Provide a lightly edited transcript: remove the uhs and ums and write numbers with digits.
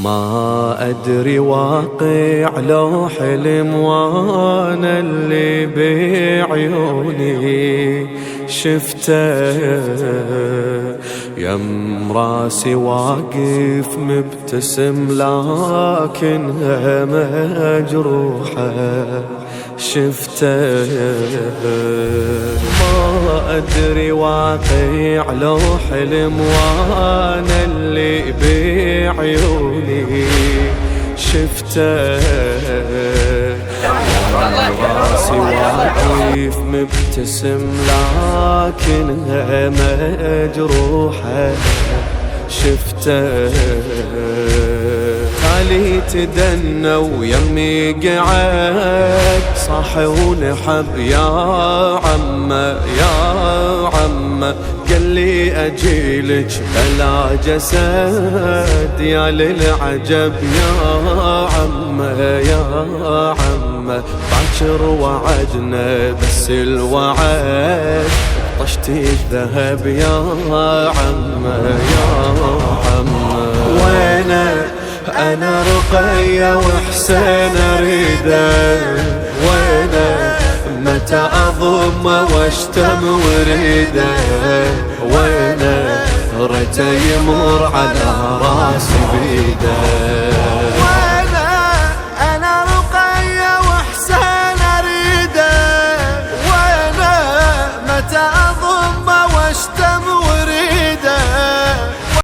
ما أدري واقع لو حلم وانا اللي بعيوني شفته، يم راسي واقف مبتسم لكنها مجروحة شفته. ما أدري واقع لو حلم وانا اللي بعيوني شفته، راسي واقف مبتسم لكنها مجروحة شفته. تالي تدنى ويمي قعد صاح ونحب يا عمه يا عمه، قال لي أجيلك بلا جسد يا للعجب يا عمه يا عمه. باكر وعدنا بس الوعد طشت الذهب يا عمه يا عمه. وينه أنا رقية وحسين أريده، وينه متى أضم واشتم وريده، وينه ريته يمر على راسي بيده. وينه أنا رقية وحسين أريده، وينه متى أضم واشتم